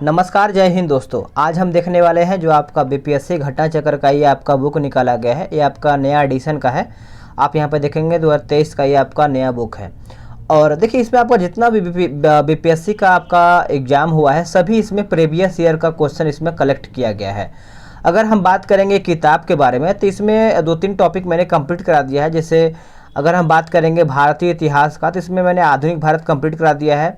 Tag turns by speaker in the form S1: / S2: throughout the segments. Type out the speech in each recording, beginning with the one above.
S1: नमस्कार, जय हिंद दोस्तों। आज हम देखने वाले हैं जो आपका बीपीएससी घटना चक्र का ये आपका बुक निकाला गया है। ये आपका नया एडिशन का है। आप यहाँ पे देखेंगे 2023 का ये आपका नया बुक है। और देखिए इसमें आपका जितना भी बीपीएससी का आपका एग्ज़ाम हुआ है सभी इसमें प्रीवियस ईयर का क्वेश्चन इसमें कलेक्ट किया गया है। अगर हम बात करेंगे किताब के बारे में तो इसमें 2-3 टॉपिक मैंने कंप्लीट करा दिया है। जैसे अगर हम बात करेंगे भारतीय इतिहास का तो इसमें मैंने आधुनिक भारत कंप्लीट करा दिया है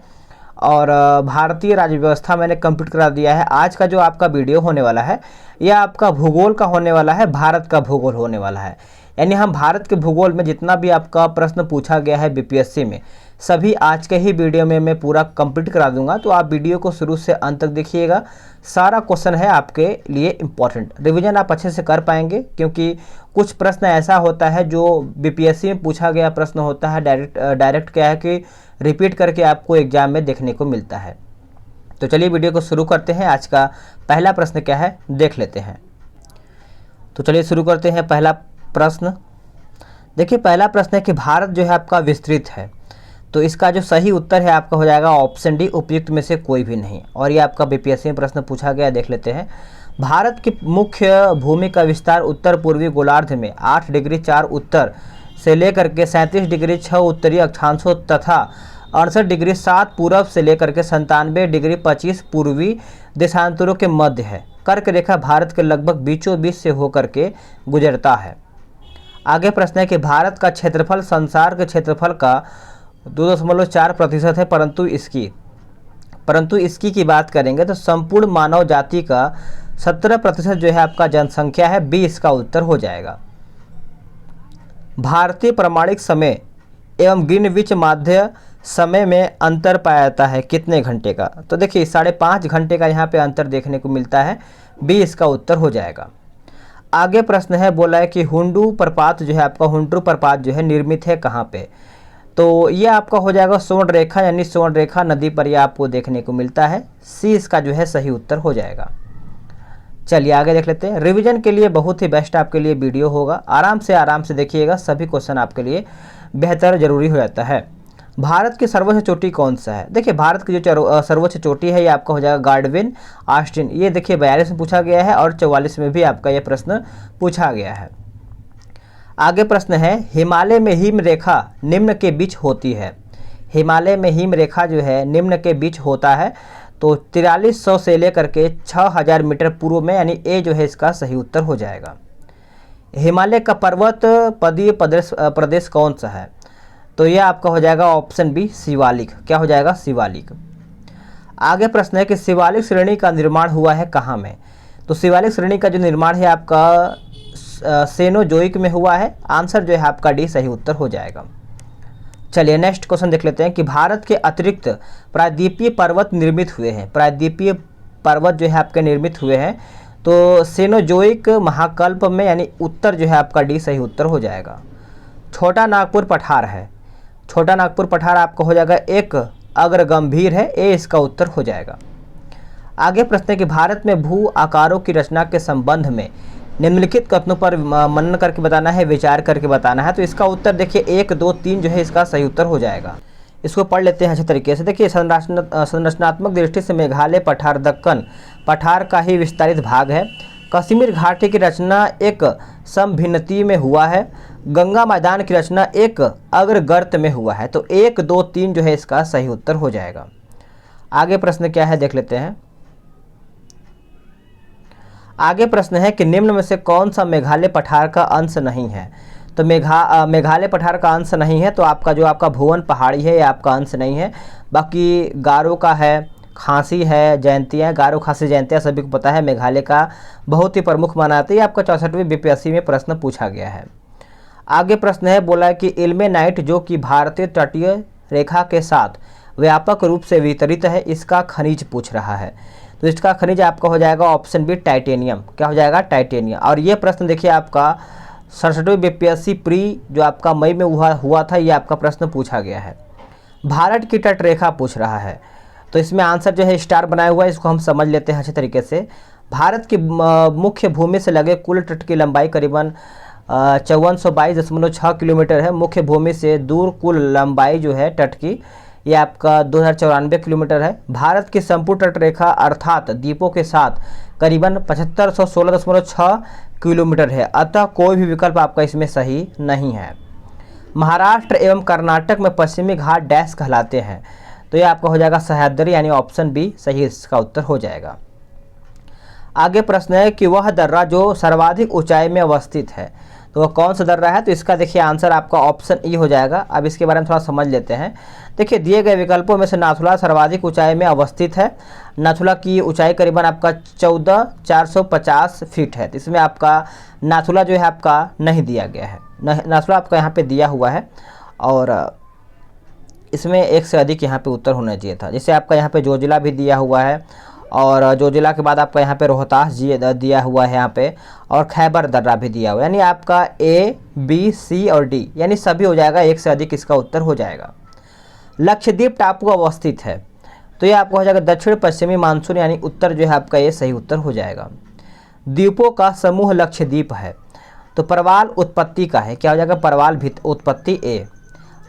S1: और भारतीय राज्य व्यवस्था मैंने कंप्लीट करा दिया है। आज का जो आपका वीडियो होने वाला है यह आपका भूगोल का होने वाला है, भारत का भूगोल होने वाला है। यानी हम भारत के भूगोल में जितना भी आपका प्रश्न पूछा गया है बीपीएससी में सभी आज के ही वीडियो में मैं पूरा कंप्लीट करा दूंगा। तो आप वीडियो को शुरू से अंत तक देखिएगा। सारा क्वेश्चन है आपके लिए इम्पॉर्टेंट। रिवीजन आप अच्छे से कर पाएंगे क्योंकि कुछ प्रश्न ऐसा होता है जो बीपीएससी में पूछा गया प्रश्न होता है डायरेक्ट क्या है कि रिपीट करके आपको एग्जाम में देखने को मिलता है। तो चलिए वीडियो को शुरू करते हैं। आज का पहला प्रश्न क्या है देख लेते हैं। तो चलिए शुरू करते हैं। पहला प्रश्न देखिए, पहला प्रश्न है कि भारत जो है आपका विस्तृत है। तो इसका जो सही उत्तर है आपका हो जाएगा ऑप्शन डी, उपयुक्त में से कोई भी नहीं। और ये आपका बीपीएससी में प्रश्न पूछा गया, देख लेते हैं। भारत की मुख्य भूमि का विस्तार उत्तर पूर्वी गोलार्ध में 8 डिग्री 4 उत्तर से लेकर के 37 डिग्री 6 उत्तरी अक्षांशों तथा 68 डिग्री 7 पूर्व से लेकर के 97 डिग्री 25 पूर्वी देशांतरों के मध्य है। कर्क रेखा भारत के लगभग बीचों बीच से होकर के गुजरता है। आगे प्रश्न है कि भारत का क्षेत्रफल संसार के क्षेत्रफल का 2.4% है, परंतु इसकी की बात करेंगे तो संपूर्ण मानव जाति का 17% जो है आपका जनसंख्या है। बी इसका उत्तर हो जाएगा। भारतीय प्रमाणिक समय एवं ग्रीनविच माध्य समय में अंतर पाया जाता है कितने घंटे का? तो देखिए 5.5 घंटे का यहाँ पे अंतर देखने को मिलता है। बी इसका उत्तर हो जाएगा। आगे प्रश्न है, बोला है कि हुंडू प्रपात जो है आपका हुंड्रू प्रपात जो है निर्मित है कहाँ पे? तो ये आपका हो जाएगा स्वर्ण रेखा, यानी स्वर्ण रेखा नदी पर यह आपको देखने को मिलता है। सी इसका जो है सही उत्तर हो जाएगा। चलिए आगे देख लेते हैं। रिवीजन के लिए बहुत ही बेस्ट आपके लिए वीडियो होगा। आराम से देखिएगा, सभी क्वेश्चन आपके लिए बेहतर जरूरी हो जाता है। भारत की सर्वोच्च चोटी कौन सा है? देखिए भारत की जो सर्वोच्च चोटी है ये आपका हो जाएगा गार्डविन ऑस्टिन। ये देखिए 42 में पूछा गया है और 44 में भी आपका ये प्रश्न पूछा गया है। आगे प्रश्न है, हिमालय में हिम रेखा निम्न के बीच होती है। हिमालय में हिम रेखा जो है निम्न के बीच होता है। तो 4300 से लेकर के 6000 मीटर पूर्व में, यानी ए जो है इसका सही उत्तर हो जाएगा। हिमालय का पर्वत पदीय प्रदेश कौन सा है? तो यह आपका हो जाएगा ऑप्शन बी शिवालिक। क्या हो जाएगा? शिवालिक। आगे प्रश्न है कि शिवालिक श्रेणी का निर्माण हुआ है कहाँ में? तो शिवालिक श्रेणी का जो निर्माण है आपका सेनोजोइक में हुआ है। आंसर जो है आपका डी सही उत्तर हो जाएगा। चलिए नेक्स्ट क्वेश्चन देख लेते हैं कि भारत के अतिरिक्त प्रायद्वीपीय पर्वत निर्मित हुए हैं। प्रायद्वीपीय पर्वत जो है आपके निर्मित हुए हैं तो सेनोजोइक महाकल्प में, यानी उत्तर जो है आपका डी सही उत्तर हो जाएगा। छोटा नागपुर पठार है। छोटा नागपुर पठार आपका हो जाएगा एक अग्र गंभीर है। ए इसका उत्तर हो जाएगा। आगे प्रश्न है कि भारत में भू आकारों की रचना के संबंध में निम्नलिखित कथनों पर मनन करके बताना है, विचार करके बताना है। तो इसका उत्तर देखिए 1, 2, 3 जो है इसका सही उत्तर हो जाएगा। इसको पढ़ लेते हैं अच्छे तरीके से। देखिए संरचनात्मक दृष्टि से मेघालय पठार दक्कन पठार का ही विस्तारित भाग है। कश्मीर घाटी की रचना एक समभिन्नति में हुआ है। गंगा मैदान की रचना एक अग्रगर्त में हुआ है। तो 1, 2, 3 जो है इसका सही उत्तर हो जाएगा। आगे प्रश्न क्या है देख लेते हैं। आगे प्रश्न है कि निम्न में से कौन सा मेघालय पठार का अंश नहीं है? तो मेघालय पठार का अंश नहीं है तो आपका जो आपका भुवन पहाड़ी है ये आपका अंश नहीं है। बाकी गारो का है, खांसी है, जयंतियाँ, गारो खांसी जयंतियाँ सभी को पता है मेघालय का बहुत ही प्रमुख माना जाता है। ये आपका 64वीं बीपीएससी में प्रश्न पूछा गया है। आगे प्रश्न है, बोला है कि इल्मेनाइट जो कि भारतीय तटीय रेखा के साथ व्यापक रूप से वितरित है, इसका खनिज पूछ रहा है। तो इसका खनिज आपका हो जाएगा ऑप्शन बी टाइटेनियम। क्या हो जाएगा? टाइटेनियम। और ये प्रश्न देखिए आपका 67वीं बीपीएससी प्री जो आपका मई में हुआ था, ये आपका प्रश्न पूछा गया है। भारत की तट रेखा पूछ रहा है। तो इसमें आंसर जो है स्टार बनाया हुआ है, इसको हम समझ लेते हैं अच्छे तरीके से। भारत की मुख्य भूमि से लगे कुल तट की लंबाई करीबन 5422.6 किलोमीटर है। मुख्य भूमि से दूर कुल लंबाई जो है तट की ये आपका 2094 किलोमीटर है। भारत की संपूर्ण तटरेखा अर्थात द्वीपों के साथ करीबन 7516.6 किलोमीटर है, अतः कोई भी विकल्प आपका इसमें सही नहीं है। महाराष्ट्र एवं कर्नाटक में पश्चिमी घाट डैश कहलाते हैं, तो ये आपका हो जाएगा सह्याद्री, यानी ऑप्शन बी सही इसका उत्तर हो जाएगा। आगे प्रश्न है कि वह दर्रा जो सर्वाधिक ऊंचाई में अवस्थित है, तो वह कौन सा दर्रा है, तो इसका देखिए आंसर आपका ऑप्शन ई हो जाएगा। अब इसके बारे में थोड़ा समझ लेते हैं। देखिए दिए गए विकल्पों में से नाथुला सर्वाधिक ऊंचाई में अवस्थित है। नाथुला की ऊंचाई करीबन आपका 14,450 फीट है, तो इसमें आपका नाथुला जो है आपका नहीं दिया गया है, नाथुला आपका यहाँ पे दिया हुआ है और इसमें एक से अधिक यहाँ पे उत्तर होना चाहिए था। जैसे आपका यहाँ पे जोजिला भी दिया हुआ है और जोजिला के बाद आपका यहाँ पे रोहतास जी दिया हुआ है यहाँ पे, और खैबर दर्रा भी दिया हुआ है, यानी आपका ए बी सी और डी यानी सभी हो जाएगा, एक से अधिक इसका उत्तर हो जाएगा। लक्षद्वीप टापू अवस्थित है, तो ये आपका हो जाएगा दक्षिण पश्चिमी मानसून, यानी उत्तर जो है आपका ये सही उत्तर हो जाएगा। द्वीपों का समूह लक्षद्वीप है, तो परवाल उत्पत्ति का है, क्या हो जाएगा परवाल उत्पत्ति ए।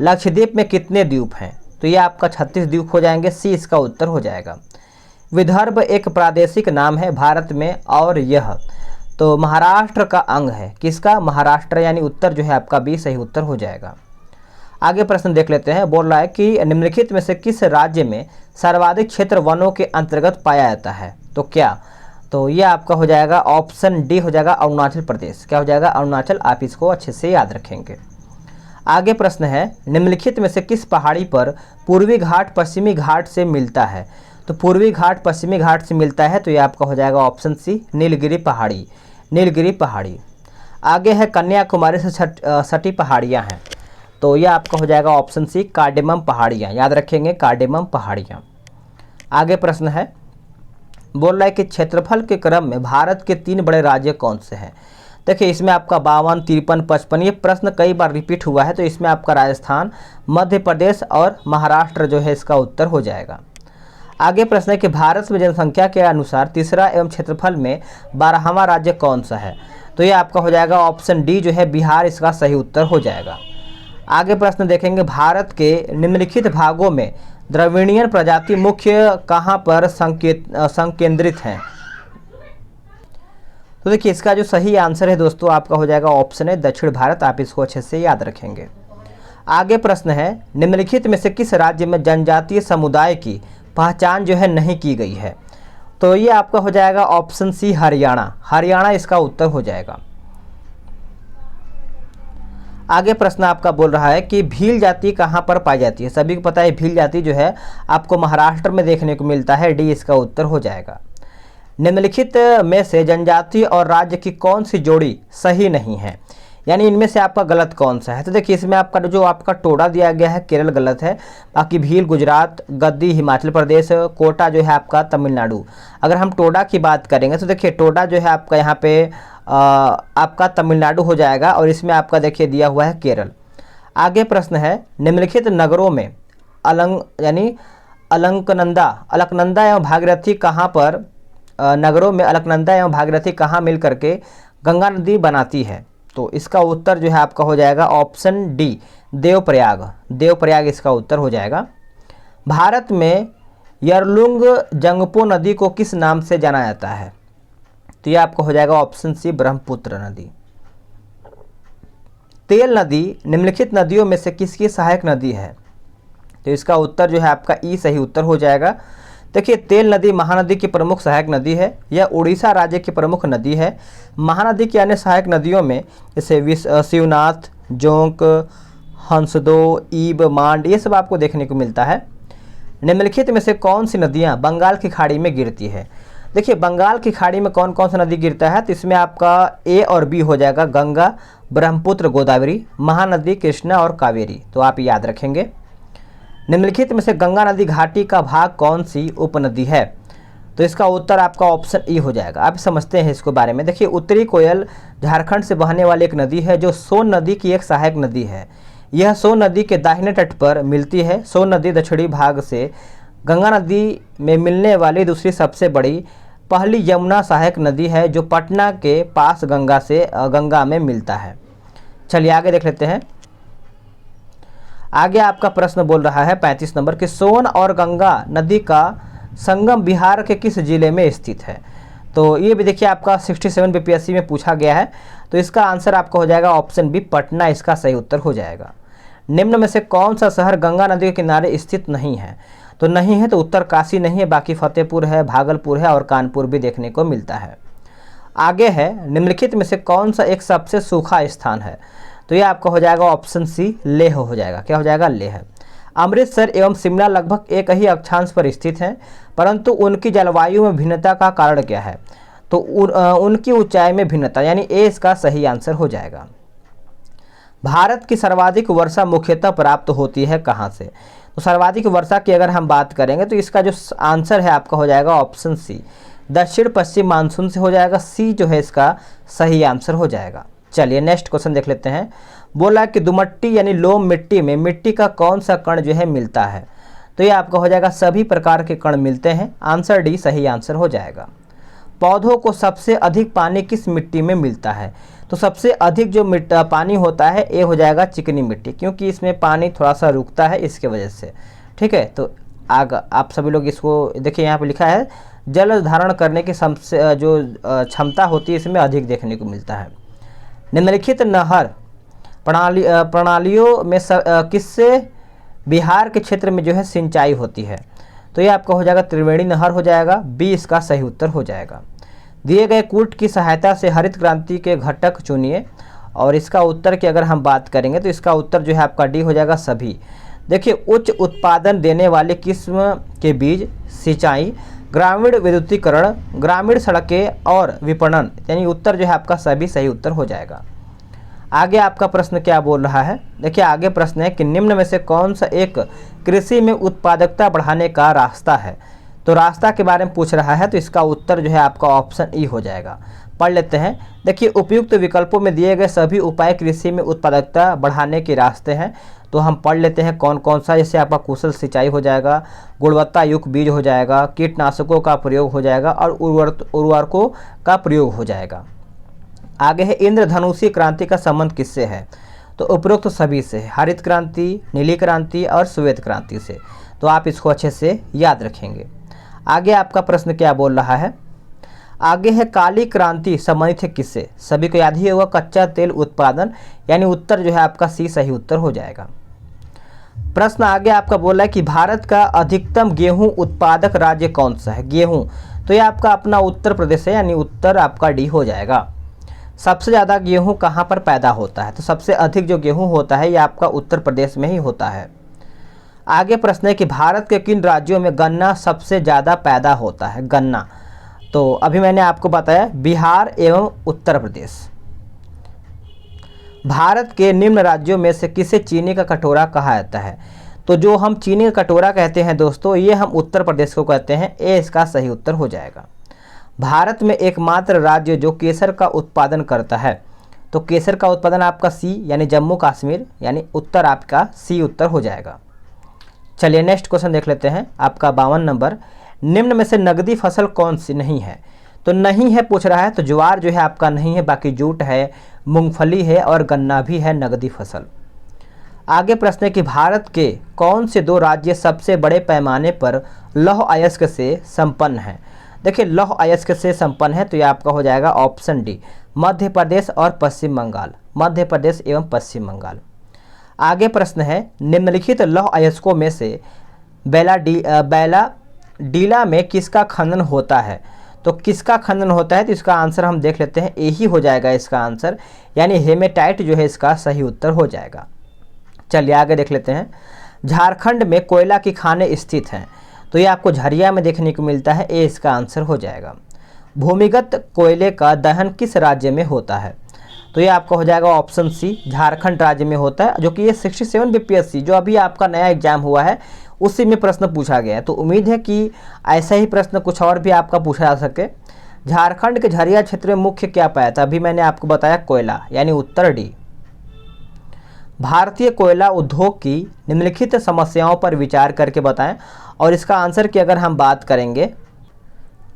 S1: लक्षद्वीप में कितने द्वीप हैं, तो ये आपका 36 द्वीप हो जाएंगे, सी इसका उत्तर हो जाएगा। विदर्भ एक प्रादेशिक नाम है भारत में और यह तो महाराष्ट्र का अंग है, किसका, महाराष्ट्र, यानी उत्तर जो है आपका बी सही उत्तर हो जाएगा। आगे प्रश्न देख लेते हैं। बोल रहा है कि निम्नलिखित में से किस राज्य में सर्वाधिक क्षेत्र वनों के अंतर्गत पाया जाता है, तो क्या, तो ये आपका हो जाएगा ऑप्शन डी हो जाएगा अरुणाचल प्रदेश, क्या हो जाएगा अरुणाचल, आप इसको अच्छे से याद रखेंगे। आगे प्रश्न है निम्नलिखित में से किस पहाड़ी पर पूर्वी घाट पश्चिमी घाट से मिलता है, तो पूर्वी घाट पश्चिमी घाट से मिलता है, तो ये आपका हो जाएगा ऑप्शन सी नीलगिरी पहाड़ी, नीलगिरी पहाड़ी। आगे है कन्याकुमारी से सटी पहाड़ियाँ हैं, तो ये आपका हो जाएगा ऑप्शन सी कार्डेमम पहाड़ियाँ, याद रखेंगे कार्डेमम पहाड़ियाँ। आगे प्रश्न है, बोल रहा है कि क्षेत्रफल के क्रम में भारत के 3 बड़े राज्य कौन से हैं। देखिए इसमें आपका 52, 53, 55 ये प्रश्न कई बार रिपीट हुआ है, तो इसमें आपका राजस्थान, मध्य प्रदेश और महाराष्ट्र जो है इसका उत्तर हो जाएगा। आगे प्रश्न है कि भारत में जनसंख्या के अनुसार तीसरा एवं क्षेत्रफल में 12वां राज्य कौन सा है, तो ये आपका हो जाएगा ऑप्शन डी जो है बिहार, इसका सही उत्तर हो जाएगा। आगे प्रश्न देखेंगे, भारत के निम्नलिखित भागों में द्रविड़ियन प्रजाति मुख्य कहाँ पर संकेंद्रित हैं, तो देखिए इसका जो सही आंसर है दोस्तों आपका हो जाएगा ऑप्शन है दक्षिण भारत, आप इसको अच्छे से याद रखेंगे। आगे प्रश्न है निम्नलिखित में से किस राज्य में जनजातीय समुदाय की पहचान जो है नहीं की गई है, तो ये आपका हो जाएगा ऑप्शन सी हरियाणा, हरियाणा इसका उत्तर हो जाएगा। आगे प्रश्न आपका बोल रहा है कि भील जाति कहाँ पर पाई जाती है, सभी को पता है भील जाति जो है आपको महाराष्ट्र में देखने को मिलता है, डी इसका उत्तर हो जाएगा। निम्नलिखित में से जनजाति और राज्य की कौन सी जोड़ी सही नहीं है, यानी इनमें से आपका गलत कौन सा है, तो देखिए इसमें आपका जो आपका टोडा दिया गया है केरल गलत है, बाकी भील गुजरात, गद्दी हिमाचल प्रदेश, कोटा जो है आपका तमिलनाडु। अगर हम टोडा की बात करेंगे तो देखिए टोडा जो है आपका यहाँ पे आपका तमिलनाडु हो जाएगा और इसमें आपका देखिए दिया हुआ है केरल। आगे प्रश्न है निम्नलिखित नगरों में अलकनंदा एवं भागीरथी कहाँ पर नगरों में अलकनंदा एवं भागीरथी कहाँ मिल करके गंगा नदी बनाती है, तो इसका उत्तर जो है आपका हो जाएगा ऑप्शन डी देवप्रयाग, देवप्रयाग इसका उत्तर हो जाएगा। भारत में यरलुंग जंगपो नदी को किस नाम से जाना जाता है, तो ये आपका हो जाएगा ऑप्शन सी ब्रह्मपुत्र नदी। तेल नदी निम्नलिखित नदियों में से किसकी सहायक नदी है, तो इसका उत्तर जो है आपका ई सही उत्तर हो जाएगा। देखिए तेल नदी महानदी की प्रमुख सहायक नदी है, यह उड़ीसा राज्य की प्रमुख नदी है। महानदी की अन्य सहायक नदियों में जैसे शिवनाथ, जोंक, हंसदो, ईब, मांड ये सब आपको देखने को मिलता है। निम्नलिखित में से कौन सी नदियां बंगाल की खाड़ी में गिरती है, देखिए बंगाल की खाड़ी में कौन कौन सा नदी गिरता है, तो इसमें आपका ए और बी हो जाएगा गंगा, ब्रह्मपुत्र, गोदावरी, महानदी, कृष्णा और कावेरी, तो आप याद रखेंगे। निम्नलिखित में से गंगा नदी घाटी का भाग कौन सी उपनदी है, तो इसका उत्तर आपका ऑप्शन ई हो जाएगा। आप समझते हैं इसको बारे में। देखिए उत्तरी कोयल झारखंड से बहने वाली एक नदी है जो सोन नदी की एक सहायक नदी है। यह सोन नदी के दाहिने तट पर मिलती है। सोन नदी दक्षिणी भाग से गंगा नदी में मिलने वाली दूसरी सबसे बड़ी पहली यमुना सहायक नदी है जो पटना के पास गंगा में मिलता है। चलिए आगे देख लेते हैं। आगे आपका प्रश्न बोल रहा है 35 नंबर कि सोन और गंगा नदी का संगम बिहार के किस जिले में स्थित है। तो ये भी देखिए आपका 67 बीपीएससी में पूछा गया है। तो इसका आंसर आपका हो जाएगा ऑप्शन बी, पटना इसका सही उत्तर हो जाएगा। निम्न में से कौन सा शहर गंगा नदी के किनारे स्थित नहीं है। तो नहीं है तो उत्तर काशी नहीं है, बाकी फतेहपुर है, भागलपुर है और कानपुर भी देखने को मिलता है। आगे है निम्नलिखित में से कौन सा एक सबसे सूखा स्थान है। तो ये आपका हो जाएगा ऑप्शन सी, लेह हो जाएगा। क्या हो जाएगा, लेह। अमृतसर एवं शिमला लगभग एक ही अक्षांश पर स्थित हैं, परंतु उनकी जलवायु में भिन्नता का कारण क्या है। तो उनकी ऊंचाई में भिन्नता, यानी ए इसका सही आंसर हो जाएगा। भारत की सर्वाधिक वर्षा मुख्यतः प्राप्त होती है कहाँ से। तो सर्वाधिक वर्षा की अगर हम बात करेंगे तो इसका जो आंसर है आपका हो जाएगा ऑप्शन सी, दक्षिण पश्चिम मानसून से हो जाएगा। सी जो है इसका सही आंसर हो जाएगा। चलिए नेक्स्ट क्वेश्चन देख लेते हैं। बोला कि दुमट्टी यानी लोम मिट्टी में मिट्टी का कौन सा कण जो है मिलता है। तो ये आपका हो जाएगा सभी प्रकार के कण मिलते हैं। आंसर डी सही आंसर हो जाएगा। पौधों को सबसे अधिक पानी किस मिट्टी में मिलता है। तो सबसे अधिक जो पानी होता है ये हो जाएगा चिकनी मिट्टी, क्योंकि इसमें पानी थोड़ा सा रुकता है इसके वजह से। ठीक है, तो आप सभी लोग इसको देखिए, यहाँ पे लिखा है जल धारण करने की सबसे जो क्षमता होती है इसमें अधिक देखने को मिलता है। निम्नलिखित नहर प्रणालियों में किससे बिहार के क्षेत्र में जो है सिंचाई होती है। तो ये आपका हो जाएगा त्रिवेणी नहर हो जाएगा। बी इसका सही उत्तर हो जाएगा। दिए गए कूट की सहायता से हरित क्रांति के घटक चुनिए, और इसका उत्तर की अगर हम बात करेंगे तो इसका उत्तर जो है आपका डी हो जाएगा सभी। देखिए, उच्च उत्पादन देने वाले किस्म के बीज, सिंचाई, ग्रामीण विद्युतीकरण, ग्रामीण सड़कें और विपणन, यानी उत्तर जो है आपका सभी सही उत्तर हो जाएगा। आगे आपका प्रश्न क्या बोल रहा है। देखिए आगे प्रश्न है कि निम्न में से कौन सा एक कृषि में उत्पादकता बढ़ाने का रास्ता है। तो रास्ता के बारे में पूछ रहा है, तो इसका उत्तर जो है आपका ऑप्शन ई हो जाएगा। पढ़ लेते हैं। देखिए, उपयुक्त विकल्पों में दिए गए सभी उपाय कृषि में उत्पादकता बढ़ाने के रास्ते हैं। तो हम पढ़ लेते हैं कौन कौन सा। जैसे आपका कुशल सिंचाई हो जाएगा, गुणवत्ता युक्त बीज हो जाएगा, कीटनाशकों का प्रयोग हो जाएगा और उर्वरकों का प्रयोग हो जाएगा। आगे है इंद्रधनुषी क्रांति का संबंध किससे है। तो उपरोक्त सभी से, हरित क्रांति, नीली क्रांति और श्वेत क्रांति से। तो आप इसको अच्छे से याद रखेंगे। आगे आपका प्रश्न क्या बोल रहा है। आगे है काली क्रांति संबंधित है किससे। सभी को याद ही होगा, कच्चा तेल उत्पादन, यानी उत्तर जो है आपका सी सही उत्तर हो जाएगा। प्रश्न आगे आपका बोला है कि भारत का अधिकतम गेहूं उत्पादक राज्य कौन सा है। गेहूं, तो ये आपका अपना उत्तर प्रदेश है, यानी उत्तर आपका डी हो जाएगा। सबसे ज़्यादा गेहूं कहाँ पर पैदा होता है। तो सबसे अधिक जो गेहूं होता है ये आपका उत्तर प्रदेश में ही होता है। आगे प्रश्न है कि भारत के किन राज्यों में गन्ना सबसे ज़्यादा पैदा होता है। गन्ना, तो अभी मैंने आपको बताया बिहार एवं उत्तर प्रदेश। भारत के निम्न राज्यों में से किसे चीनी का कटोरा कहा जाता है। तो जो हम चीनी का कटोरा कहते हैं दोस्तों, ये हम उत्तर प्रदेश को कहते हैं। ए इसका सही उत्तर हो जाएगा। भारत में एकमात्र राज्य जो केसर का उत्पादन करता है। तो केसर का उत्पादन आपका सी, यानी जम्मू कश्मीर, यानी उत्तर आपका सी उत्तर हो जाएगा। चलिए नेक्स्ट क्वेश्चन देख लेते हैं। आपका 52 नंबर, निम्न में से नगदी फसल कौन सी नहीं है। तो नहीं है पूछ रहा है, तो ज्वार जो है आपका नहीं है, बाकी जूट है, मूंगफली है और गन्ना भी है नगदी फसल। आगे प्रश्न है कि भारत के कौन से दो राज्य सबसे बड़े पैमाने पर लौह अयस्क से संपन्न हैं। देखिए, लौह अयस्क से संपन्न है, तो ये आपका हो जाएगा ऑप्शन डी, मध्य प्रदेश और पश्चिम बंगाल। मध्य प्रदेश एवं पश्चिम बंगाल। आगे प्रश्न है, निम्नलिखित लौह अयस्कों में से डीला में किसका खनन होता है। तो किसका खनन होता है, तो इसका आंसर हम देख लेते हैं। ए ही हो जाएगा इसका आंसर, यानी हेमेटाइट जो है इसका सही उत्तर हो जाएगा। चलिए आगे देख लेते हैं। झारखंड में कोयला की खानें स्थित हैं। तो ये आपको झरिया में देखने को मिलता है। ए इसका आंसर हो जाएगा। भूमिगत कोयले का दहन किस राज्य में होता है। तो ये आपका हो जाएगा ऑप्शन सी, झारखंड राज्य में होता है, जो कि ये 67 बीपीएससी जो अभी आपका नया एग्जाम हुआ है उसी में प्रश्न पूछा गया है। तो उम्मीद है कि ऐसा ही प्रश्न कुछ और भी आपका पूछा जा सके। झारखंड के झरिया क्षेत्र में मुख्य क्या पाया था। अभी मैंने आपको बताया कोयला, यानी उत्तर डी। भारतीय कोयला उद्योग की निम्नलिखित समस्याओं पर विचार करके बताएं। और इसका आंसर की अगर हम बात करेंगे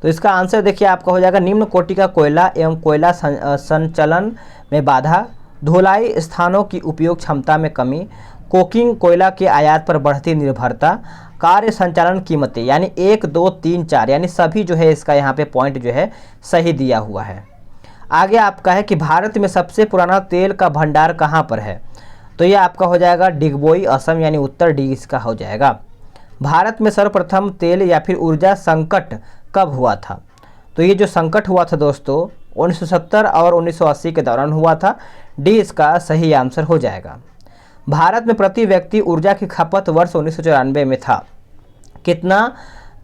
S1: तो इसका आंसर देखिए आपका हो जाएगा, निम्न कोटि का कोयला एवं कोयला संचलन में बाधा, धुलाई स्थानों की उपयोग क्षमता में कमी, कोकिंग कोयला के आयात पर बढ़ती निर्भरता, कार्य संचालन कीमतें, यानी 1 2 3 4 यानी सभी जो है इसका यहाँ पे पॉइंट जो है सही दिया हुआ है। आगे आपका है कि भारत में सबसे पुराना तेल का भंडार कहाँ पर है, तो ये आपका हो जाएगा डिगबोई असम, यानी उत्तर डी इसका हो जाएगा। भारत में सर्वप्रथम तेल या फिर ऊर्जा संकट कब हुआ था, तो ये जो संकट हुआ था दोस्तों 1970 और 1980 के दौरान हुआ था, डी इसका सही आंसर हो जाएगा। भारत में प्रति व्यक्ति ऊर्जा की खपत वर्ष 1994 में था कितना,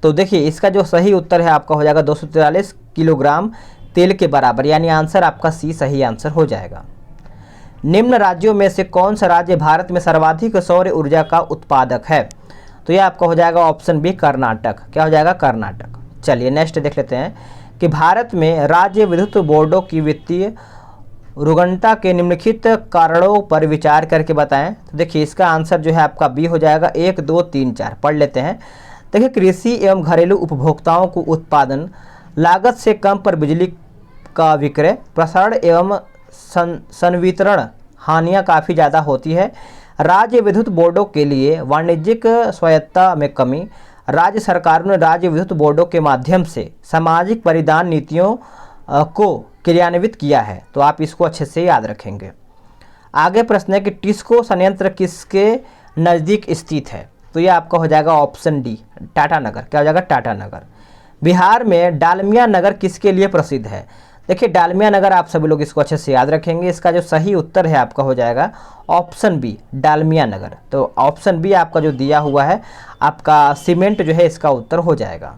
S1: तो देखिए इसका जो सही उत्तर है आपका हो जाएगा 243 किलोग्राम तेल के बराबर, यानी आंसर आपका सी सही आंसर हो जाएगा। निम्न राज्यों में से कौन सा राज्य भारत में सर्वाधिक सौर ऊर्जा का उत्पादक है, तो ये आपका हो जाएगा ऑप्शन बी कर्नाटक। क्या हो जाएगा, कर्नाटक। चलिए नेक्स्ट देख लेते हैं कि भारत में राज्य विद्युत बोर्डों की वित्तीय रुग्णता के निम्नलिखित कारणों पर विचार करके बताएं। तो देखिए इसका आंसर जो है आपका बी हो जाएगा 1 2 3 4। पढ़ लेते हैं। देखिए कृषि एवं घरेलू उपभोक्ताओं को उत्पादन लागत से कम पर बिजली का विक्रय, प्रसारण एवं संवितरण हानियाँ काफ़ी ज़्यादा होती है। राज्य विद्युत बोर्डों के लिए वाणिज्यिक स्वायत्तता में कमी, राज्य सरकारों ने राज्य विद्युत बोर्डों के माध्यम से सामाजिक परिधान नीतियों को क्रियान्वित किया है, तो आप इसको अच्छे से याद रखेंगे। आगे प्रश्न है कि टिस्को संयंत्र किसके नज़दीक स्थित है, तो ये आपका हो जाएगा ऑप्शन डी टाटा नगर। क्या हो जाएगा, टाटा नगर। बिहार में डालमिया नगर किसके लिए प्रसिद्ध है, देखिए डालमिया नगर आप सभी लोग इसको अच्छे से याद रखेंगे। इसका जो सही उत्तर है आपका हो जाएगा ऑप्शन बी डालमिया नगर। तो ऑप्शन बी आपका जो दिया हुआ है आपका सीमेंट जो है इसका उत्तर हो जाएगा।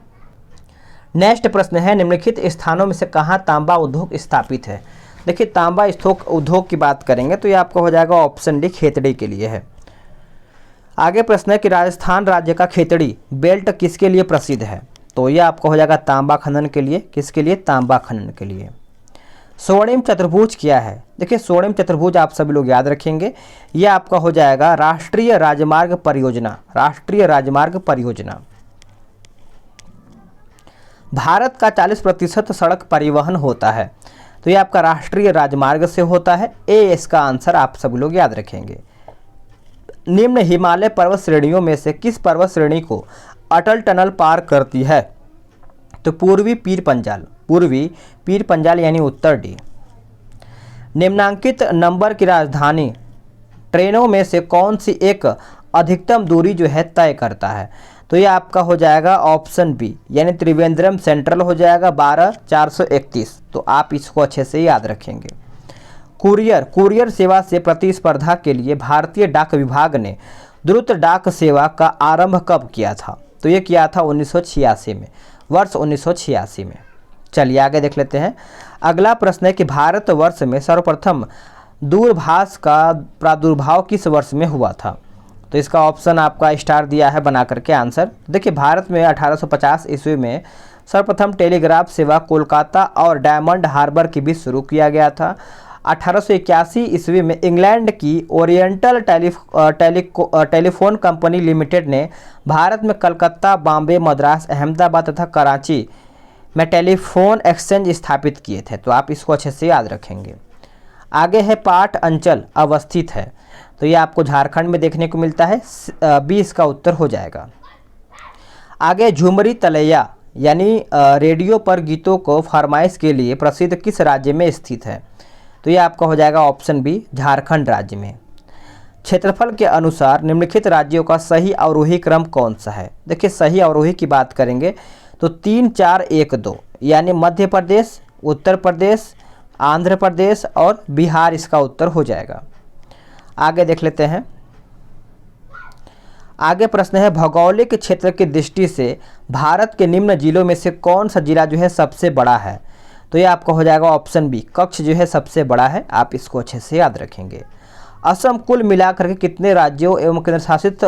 S1: नेक्स्ट प्रश्न है निम्नलिखित स्थानों में से कहाँ तांबा उद्योग स्थापित है। देखिए तांबा उद्योग की बात करेंगे तो ये आपका हो जाएगा ऑप्शन डी खेतड़ी के लिए है। आगे प्रश्न है कि राजस्थान राज्य का खेतड़ी बेल्ट किसके लिए प्रसिद्ध है, तो ये आपका हो जाएगा तांबा खनन के लिए। किसके लिए, तांबा खनन के लिए। स्वर्णिम चतुर्भुज क्या है, देखिए स्वर्णिम चतुर्भुज आप सभी लोग याद रखेंगे, ये आपका हो जाएगा राष्ट्रीय राजमार्ग परियोजना। राष्ट्रीय राजमार्ग परियोजना। भारत का 40% सड़क परिवहन होता है, तो ये आपका राष्ट्रीय राजमार्ग से होता है। ए इसका आंसर आप सभी लोग याद रखेंगे। निम्न हिमालय पर्वत श्रेणियों में से किस पर्वत श्रेणी को अटल टनल पार करती है, तो पूर्वी पीर पंजाल। पूर्वी पीर पंजाल यानी उत्तर डी। निम्नांकित नंबर की राजधानी ट्रेनों में से कौन सी एक अधिकतम दूरी जो है तय करता है, तो ये आपका हो जाएगा ऑप्शन बी यानी त्रिवेंद्रम सेंट्रल हो जाएगा 12431। तो आप इसको अच्छे से याद रखेंगे। कुरियर सेवा से प्रतिस्पर्धा के लिए भारतीय डाक विभाग ने द्रुत डाक सेवा का आरंभ कब किया था, तो ये किया था 1986 में, वर्ष 1986 में। चलिए आगे देख लेते हैं। अगला प्रश्न है कि भारतवर्ष में सर्वप्रथम दूरभाष का प्रादुर्भाव किस वर्ष में हुआ था, तो इसका ऑप्शन आपका स्टार दिया है बना करके आंसर। देखिए भारत में 1850 ईस्वी में सर्वप्रथम टेलीग्राफ सेवा कोलकाता और डायमंड हार्बर के बीच शुरू किया गया था। 1881 ईस्वी में इंग्लैंड की ओरिएंटल टेलीफोन कंपनी लिमिटेड ने भारत में कलकत्ता, बॉम्बे, मद्रास, अहमदाबाद तथा कराची में टेलीफोन एक्सचेंज स्थापित किए थे, तो आप इसको अच्छे से याद रखेंगे। आगे है पाट अंचल अवस्थित है, तो ये आपको झारखंड में देखने को मिलता है। बी इसका उत्तर हो जाएगा। आगे झुमरी तलैया यानी रेडियो पर गीतों को फरमाइश के लिए प्रसिद्ध किस राज्य में स्थित है, तो ये आपका हो जाएगा ऑप्शन बी झारखंड राज्य में। क्षेत्रफल के अनुसार निम्नलिखित राज्यों का सही अवरोही क्रम कौन सा है, देखिए सही अवरोही की बात करेंगे तो 3 4 1 2 यानी मध्य प्रदेश, उत्तर प्रदेश, आंध्र प्रदेश और बिहार इसका उत्तर हो जाएगा। आगे देख लेते हैं। आगे प्रश्न है भौगोलिक क्षेत्र की दृष्टि से भारत के निम्न जिलों में से कौन सा जिला जो है सबसे बड़ा है, तो ये आपका हो जाएगा ऑप्शन बी कच्छ जो है सबसे बड़ा है। आप इसको अच्छे से याद रखेंगे। असम कुल मिलाकर के कितने राज्यों एवं केंद्रशासित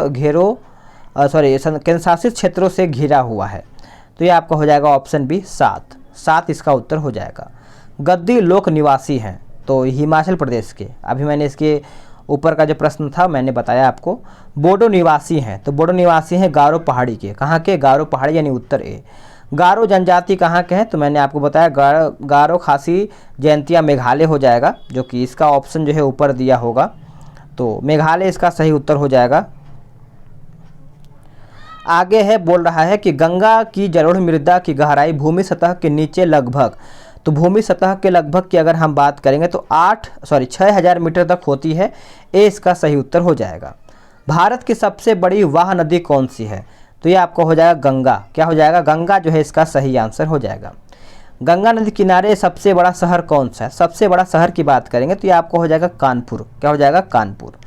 S1: क्षेत्रों से घिरा हुआ है, तो ये आपका हो जाएगा ऑप्शन बी 7 इसका उत्तर हो जाएगा। गद्दी लोक निवासी हैं, तो हिमाचल प्रदेश के, अभी मैंने इसके ऊपर का जो प्रश्न था मैंने बताया आपको। बोडो निवासी हैं, तो बोडो निवासी हैं गारो पहाड़ी के। कहाँ के, गारो पहाड़ी यानी उत्तर ए। गारो जनजाति कहाँ के हैं, तो मैंने आपको बताया गारो खासी जयंतिया मेघालय हो जाएगा, जो कि इसका ऑप्शन जो है ऊपर दिया होगा। तो मेघालय इसका सही उत्तर हो जाएगा। आगे है, बोल रहा है कि गंगा की जलोढ़ मृदा की गहराई भूमि सतह के नीचे लगभग, तो भूमि सतह के लगभग की अगर हम बात करेंगे तो 6,000 मीटर तक होती है। ए इसका सही उत्तर हो जाएगा। भारत की सबसे बड़ी वाह नदी कौन सी है? तो ये आपको हो जाएगा गंगा। क्या हो जाएगा? गंगा जो है इसका सही आंसर हो जाएगा। गंगा नदी किनारे सबसे बड़ा शहर कौन सा है? सबसे बड़ा शहर की बात करेंगे तो ये आपको हो जाएगा कानपुर। क्या हो जाएगा? कानपुर।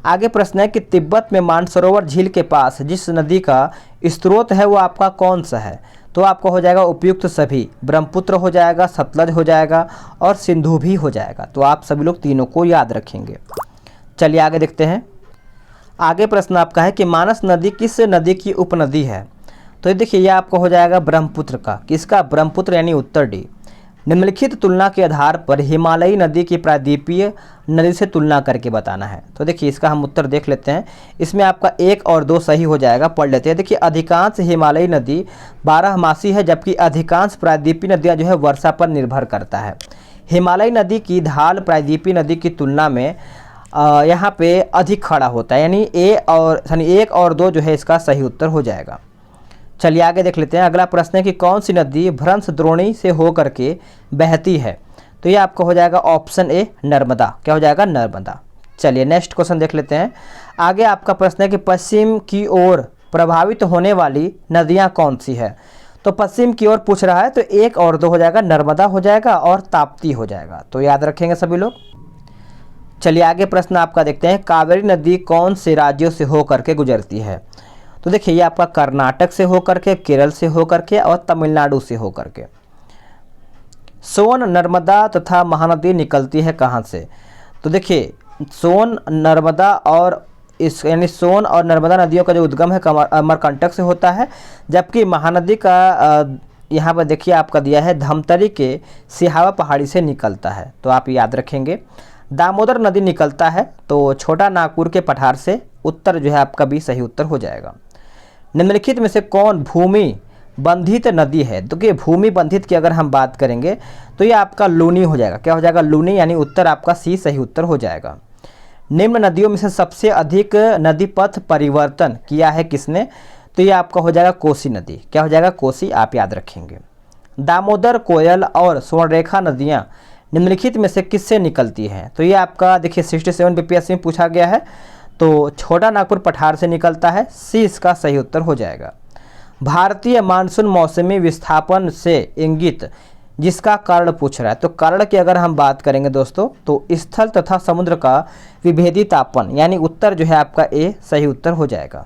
S1: आगे प्रश्न है कि तिब्बत में मानसरोवर झील के पास जिस नदी का स्रोत है वो आपका कौन सा है? तो आपको हो जाएगा उपयुक्त सभी, ब्रह्मपुत्र हो जाएगा, सतलज हो जाएगा और सिंधु भी हो जाएगा। तो आप सभी लोग तीनों को याद रखेंगे। चलिए आगे देखते हैं। आगे प्रश्न आपका है कि मानस नदी किस नदी की उपनदी है? तो ये देखिए, ये आपको हो जाएगा ब्रह्मपुत्र का। किसका? ब्रह्मपुत्र, यानी उत्तर डी। निम्नलिखित तुलना के आधार पर हिमालयी नदी की प्रायद्वीपीय नदी से तुलना करके बताना है। तो देखिए इसका हम उत्तर देख लेते हैं। इसमें आपका 1 और 2 सही हो जाएगा, पढ़ लेते हैं। देखिए अधिकांश हिमालयी नदी 12मासी है, जबकि अधिकांश प्रायद्वीपीय नदियाँ जो है वर्षा पर निर्भर करता है। हिमालयी नदी की ढाल प्रायद्वीपीय नदी की तुलना में यहाँ पे अधिक खड़ा होता है, यानी 1 और 2 जो है इसका सही उत्तर हो जाएगा। चलिए आगे देख लेते हैं। अगला प्रश्न है कि कौन सी नदी भ्रंश द्रोणी से होकर के बहती है? तो ये आपको हो जाएगा ऑप्शन ए, नर्मदा। क्या हो जाएगा? नर्मदा। चलिए नेक्स्ट क्वेश्चन देख लेते हैं। आगे आपका प्रश्न है कि पश्चिम की ओर प्रभावित होने वाली नदियां कौन सी है? तो पश्चिम की ओर पूछ रहा है, तो 1 और 2 हो जाएगा, नर्मदा हो जाएगा और ताप्ती हो जाएगा। तो याद रखेंगे सभी लोग। चलिए आगे प्रश्न आपका देखते हैं। कावेरी नदी कौन से राज्यों से होकर के गुजरती है? तो देखिए ये आपका कर्नाटक से होकर के, केरल से होकर के और तमिलनाडु से होकर के। सोन, नर्मदा तथा महानदी निकलती है कहाँ से? तो देखिए सोन, नर्मदा और इस यानी सोन और नर्मदा नदियों का जो उद्गम है अमरकंटक से होता है, जबकि महानदी का यहाँ पर देखिए आपका दिया है धमतरी के सिहावा पहाड़ी से निकलता है। तो आप याद रखेंगे। दामोदर नदी निकलता है तो छोटा नागपुर के पठार से। उत्तर जो है आपका भी सही उत्तर हो जाएगा। निम्नलिखित में से कौन भूमि बंधित नदी है? तो कि भूमि बंधित की अगर हम बात करेंगे तो ये आपका लूनी हो जाएगा। क्या हो जाएगा? लूनी, यानी उत्तर आपका सी सही उत्तर हो जाएगा। निम्न नदियों में से सबसे अधिक नदी पथ परिवर्तन किया है किसने? तो ये आपका हो जाएगा कोसी नदी। क्या हो जाएगा? कोसी, आप याद रखेंगे। दामोदर, कोयल और स्वर्णरेखा नदियाँ निम्नलिखित में से किससे निकलती हैं? तो ये आपका देखिए 67 बीपीएससी में पूछा गया है। तो छोटा नागपुर पठार से निकलता है, सी इसका सही उत्तर हो जाएगा। भारतीय मानसून मौसमी विस्थापन से इंगित जिसका कारण पूछ रहा है, तो कारण की अगर हम बात करेंगे दोस्तों तो स्थल तथा समुद्र का विभेदी तापन, यानी उत्तर जो है आपका ए सही उत्तर हो जाएगा।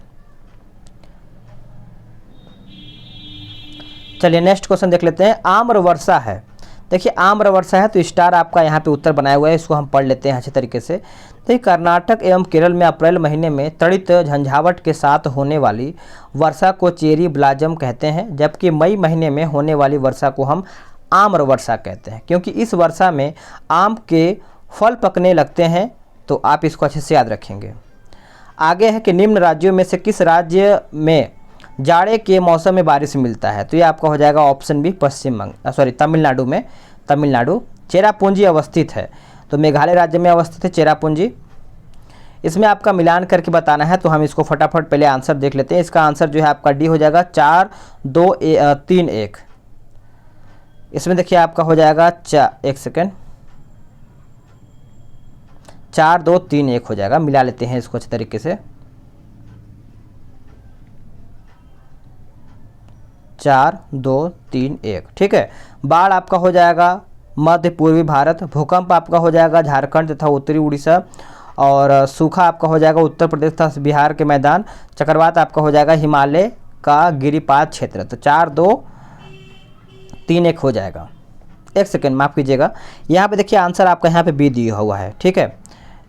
S1: चलिए नेक्स्ट क्वेश्चन देख लेते हैं। आम्र वर्षा है। देखिए आम्र वर्षा है तो स्टार आपका यहाँ पे उत्तर बनाया हुआ है, इसको हम पढ़ लेते हैं अच्छे तरीके से। देखिए कर्नाटक एवं केरल में अप्रैल महीने में तड़ित झंझावट के साथ होने वाली वर्षा को चेरी ब्लाजम कहते हैं, जबकि मई महीने में होने वाली वर्षा को हम आम्र वर्षा कहते हैं, क्योंकि इस वर्षा में आम के फल पकने लगते हैं। तो आप इसको अच्छे से याद रखेंगे। आगे है कि निम्न राज्यों में से किस राज्य में जाड़े के मौसम में बारिश मिलता है? तो ये आपका हो जाएगा ऑप्शन बी, तमिलनाडु में। तमिलनाडु चेरापूंजी अवस्थित है, तो मेघालय राज्य में अवस्थित है चेरापूंजी। इसमें आपका मिलान करके बताना है, तो हम इसको फटाफट पहले आंसर देख लेते हैं। इसका आंसर जो है आपका डी हो जाएगा 4, 2, 3, 1। इसमें देखिए आपका हो जाएगा 4, 2, 3, 1 हो जाएगा। मिला लेते हैं इसको अच्छे तरीके से। 4, 2, 3, 1, ठीक है। बाढ़ आपका हो जाएगा मध्य पूर्वी भारत। भूकंप आपका हो जाएगा झारखंड तथा उत्तरी उड़ीसा। और सूखा आपका हो जाएगा उत्तर प्रदेश तथा बिहार के मैदान। चक्रवात आपका हो जाएगा हिमालय का गिरिपात क्षेत्र। तो 4, 2, 3, 1 हो जाएगा। एक सेकेंड माफ़ कीजिएगा, यहाँ पे देखिए आंसर आपका यहाँ पे बी दिया हुआ है, ठीक है।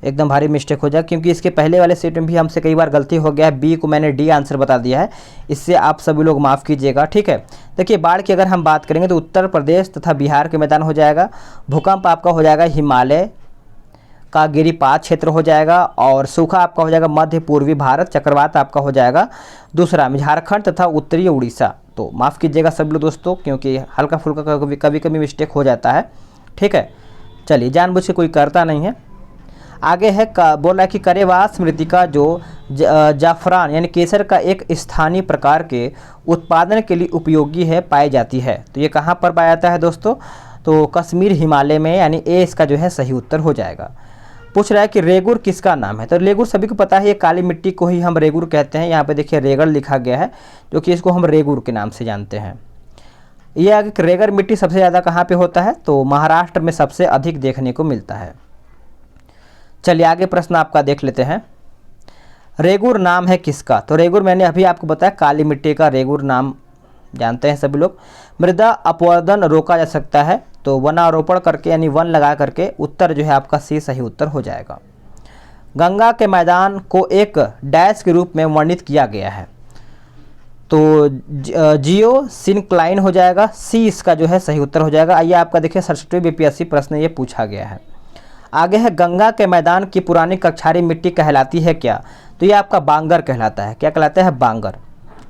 S1: एकदम भारी मिस्टेक हो जाए, क्योंकि इसके पहले वाले सेट में भी हमसे कई बार गलती हो गया है। बी को मैंने डी आंसर बता दिया है, इससे आप सभी लोग माफ़ कीजिएगा, ठीक है। देखिए बाढ़ की अगर हम बात करेंगे तो उत्तर प्रदेश तथा बिहार के मैदान हो जाएगा। भूकंप आपका हो जाएगा हिमालय का गिरिपात क्षेत्र हो जाएगा। और सूखा आपका हो जाएगा मध्य पूर्वी भारत। चक्रवात आपका हो जाएगा दूसरा में झारखंड तथा उत्तरी उड़ीसा। तो माफ़ कीजिएगा सब लोग दोस्तों, क्योंकि हल्का फुल्का कभी कभी मिस्टेक हो जाता है, ठीक है। चलिए जानबूझ के कोई करता नहीं है। आगे है बोला कि करेवास मृतिका जो जाफरान यानी केसर का एक स्थानीय प्रकार के उत्पादन के लिए उपयोगी है पाई जाती है। तो ये कहाँ पर पाया जाता है दोस्तों? तो कश्मीर हिमालय में, यानी ए इसका जो है सही उत्तर हो जाएगा। पूछ रहा है कि रेगुर किसका नाम है? तो रेगुर सभी को पता है, ये काली मिट्टी को ही हम रेगुर कहते हैं। यहाँ पे देखिए रेगर लिखा गया है, जो कि इसको हम रेगुर के नाम से जानते हैं। ये आगे रेगर मिट्टी सबसे ज़्यादा कहाँ पे होता है? तो महाराष्ट्र में सबसे अधिक देखने को मिलता है। चलिए आगे प्रश्न आपका देख लेते हैं। रेगुर नाम है किसका? तो रेगुर मैंने अभी आपको बताया काली मिट्टी का रेगुर नाम जानते हैं सभी लोग। मृदा अपवर्तन रोका जा सकता है, तो वनारोपण करके यानी वन लगा करके। उत्तर जो है आपका सी सही उत्तर हो जाएगा। गंगा के मैदान को एक डैश के रूप में वर्णित किया गया है, तो जियो सिनक्लाइन हो जाएगा। सी इसका जो है सही उत्तर हो जाएगा। आइए आपका देखिए 67 बीपीएससी प्रश्न ये पूछा गया है। आगे है गंगा के मैदान की पुरानी कक्षारी मिट्टी कहलाती है क्या? तो ये आपका बांगर कहलाता है। क्या कहलाता है? बांगर।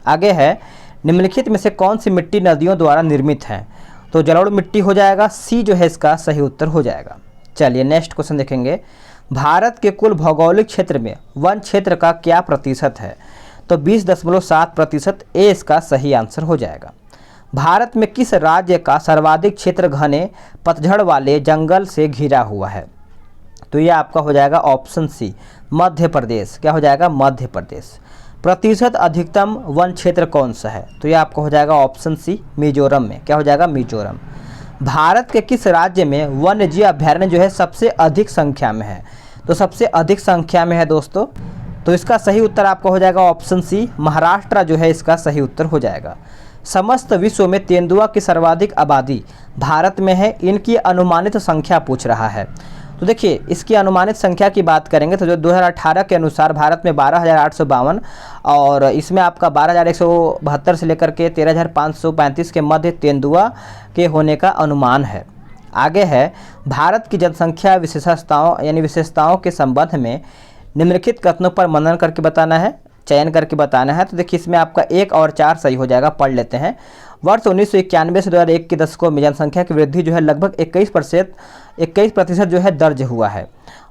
S1: आगे है निम्नलिखित में से कौन सी मिट्टी नदियों द्वारा निर्मित है? तो जलोढ़ मिट्टी हो जाएगा। सी जो है इसका सही उत्तर हो जाएगा। चलिए नेक्स्ट क्वेश्चन देखेंगे। भारत के कुल भौगोलिक क्षेत्र में वन क्षेत्र का क्या प्रतिशत है? तो 20.7%। ए इसका सही आंसर हो जाएगा। भारत में किस राज्य का सर्वाधिक क्षेत्र घने पतझड़ वाले जंगल से घिरा हुआ है? तो ये आपका हो जाएगा ऑप्शन सी, मध्य प्रदेश। क्या हो जाएगा? मध्य प्रदेश। प्रतिशत अधिकतम वन क्षेत्र कौन सा है? तो ये आपका हो जाएगा ऑप्शन सी, मिजोरम में। क्या हो जाएगा? मिजोरम। भारत के किस राज्य में वन्य जीव अभयारण्य जो है सबसे अधिक संख्या में है? तो सबसे अधिक संख्या में है दोस्तों, तो इसका सही उत्तर आपका हो जाएगा ऑप्शन सी, महाराष्ट्र जो है इसका सही उत्तर हो जाएगा। समस्त विश्व में तेंदुआ की सर्वाधिक आबादी भारत में है, इनकी अनुमानित संख्या पूछ रहा है। तो देखिए इसकी अनुमानित संख्या की बात करेंगे तो जो 2018 के अनुसार भारत में 12,852 और इसमें आपका 12,172 से लेकर के 13,535 के मध्य तेंदुआ के होने का अनुमान है। आगे है भारत की जनसंख्या विशेषताओं के संबंध में निम्नलिखित कथनों पर मनन करके बताना है, चयन करके बताना है। तो देखिए इसमें आपका 1 और 4 सही हो जाएगा। पढ़ लेते हैं। वर्ष 1991 से 2001 के दशकों में जनसंख्या की वृद्धि जो है लगभग 21% जो है दर्ज हुआ है।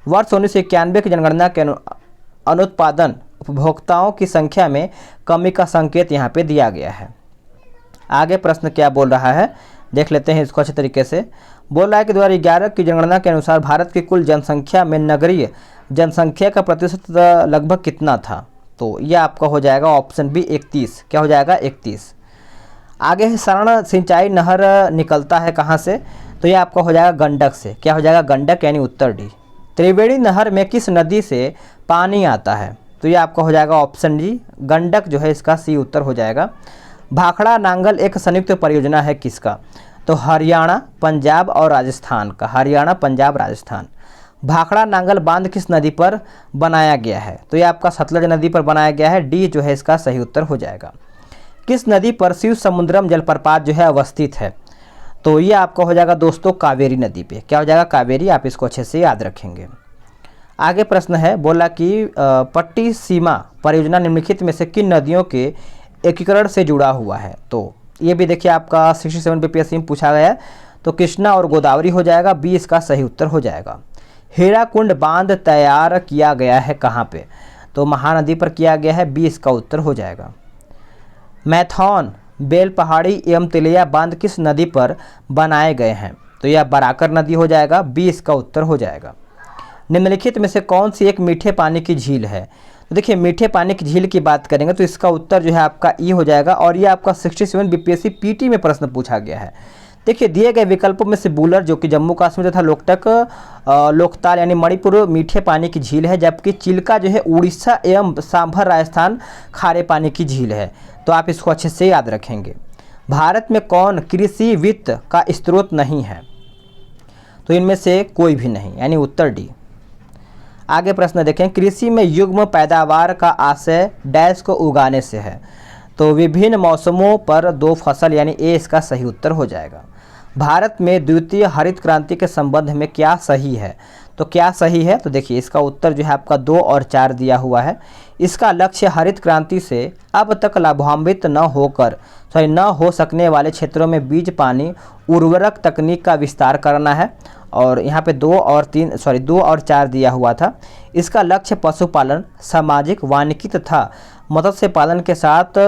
S1: वर्ष 1991 की जनगणना के अनुत्पादन उपभोक्ताओं की संख्या में कमी का संकेत यहाँ पे दिया गया है। आगे प्रश्न क्या बोल रहा है देख लेते हैं इसको अच्छे तरीके से। बोल रहा है कि 2011 की जनगणना के अनुसार भारत की कुल जनसंख्या में नगरीय जनसंख्या का प्रतिशत लगभग कितना था? तो यह आपका हो जाएगा ऑप्शन बी 31। क्या हो जाएगा? 31। आगे है सरण सिंचाई नहर निकलता है कहाँ से? तो यह आपका हो जाएगा गंडक से। क्या हो जाएगा? गंडक, यानी उत्तर डी। त्रिवेणी नहर में किस नदी से पानी आता है? तो यह आपका हो जाएगा ऑप्शन डी, गंडक जो है इसका सी उत्तर हो जाएगा। भाखड़ा नांगल एक संयुक्त परियोजना है किसका? तो हरियाणा, पंजाब और राजस्थान का। हरियाणा, पंजाब, राजस्थान। भाखड़ा नांगल बांध किस नदी पर बनाया गया है? तो यह आपका सतलज नदी पर बनाया गया है। डी जो है इसका सही उत्तर हो जाएगा। किस नदी पर शिव समुद्रम जलप्रपात जो है अवस्थित है? तो ये आपका हो जाएगा दोस्तों कावेरी नदी पे। क्या हो जाएगा? कावेरी। आप इसको अच्छे से याद रखेंगे। आगे प्रश्न है, बोला कि पट्टी सीमा परियोजना निम्नलिखित में से किन नदियों के एकीकरण से जुड़ा हुआ है? तो ये भी देखिए आपका 67 बीपीएससी में पूछा गया है। तो कृष्णा और गोदावरी हो जाएगा। बी इसका सही उत्तर हो जाएगा। हीराकुंड बांध तैयार किया गया है कहाँ पे? तो महानदी पर किया गया है। बी इसका उत्तर हो जाएगा। मैथॉन, बेल पहाड़ी एवं तिलिया बांध किस नदी पर बनाए गए हैं? तो यह बराकर नदी हो जाएगा। बी इसका उत्तर हो जाएगा। निम्नलिखित में से कौन सी एक मीठे पानी की झील है? तो देखिए मीठे पानी की झील की बात करेंगे तो इसका उत्तर जो है आपका ई हो जाएगा। और ये आपका 67 बीपीएससी पीटी में प्रश्न पूछा गया है। देखिए दिए गए विकल्पों में से बुलर जो कि जम्मू कश्मीर तथा लोकताल यानी मणिपुर मीठे पानी की झील है, जबकि चिल्का जो है उड़ीसा एवं सांभर राजस्थान खारे पानी की झील है। तो आप इसको अच्छे से याद रखेंगे। भारत में कौन कृषि वित्त का स्रोत नहीं है? तो इनमें से कोई भी नहीं, यानी उत्तर डी। आगे प्रश्न देखें। कृषि में युग्म पैदावार का आशय डैश को उगाने से है। तो विभिन्न मौसमों पर 2 फसल, यानी ए इसका सही उत्तर हो जाएगा। भारत में द्वितीय हरित क्रांति के संबंध में क्या सही है? तो क्या सही है? तो देखिए इसका उत्तर जो है आपका 2 और 4 दिया हुआ है। इसका लक्ष्य हरित क्रांति से अब तक लाभान्वित न होकर न हो सकने वाले क्षेत्रों में बीज पानी उर्वरक तकनीक का विस्तार करना है। और यहाँ पे 2 और 4 दिया हुआ था। इसका लक्ष्य पशुपालन, सामाजिक, वानिकी तथा मत्स्य पालन के साथ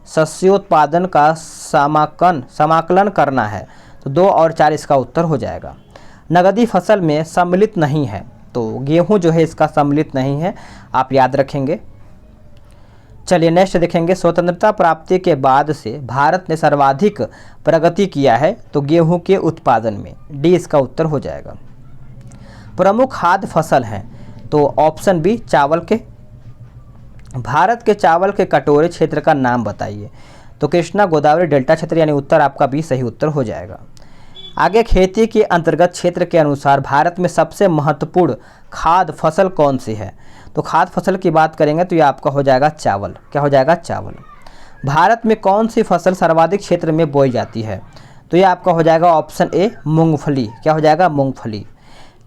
S1: शस्योत्पादन का समाकलन करना है। तो 2 और 4 इसका उत्तर हो जाएगा। नगदी फसल में सम्मिलित नहीं है, तो गेहूं जो है इसका सम्मिलित नहीं है, आप याद रखेंगे। चलिए नेक्स्ट देखेंगे, स्वतंत्रता प्राप्ति के बाद से भारत ने सर्वाधिक प्रगति किया है, तो गेहूं के उत्पादन में, डी इसका उत्तर हो जाएगा। प्रमुख खाद्य फसल हैं, तो ऑप्शन बी चावल के। भारत के चावल के कटोरे क्षेत्र का नाम बताइए, तो कृष्णा गोदावरी डेल्टा क्षेत्र, यानी उत्तर आपका बी सही उत्तर हो जाएगा। आगे, खेती के अंतर्गत क्षेत्र के अनुसार भारत में सबसे महत्वपूर्ण खाद्य फसल कौन सी है, तो खाद्य फसल की बात करेंगे तो ये आपका हो जाएगा चावल। क्या हो जाएगा? चावल। भारत में कौन सी फसल सर्वाधिक क्षेत्र में बोई जाती है, तो ये आपका हो जाएगा ऑप्शन ए मूंगफली। क्या हो जाएगा? मूंगफली।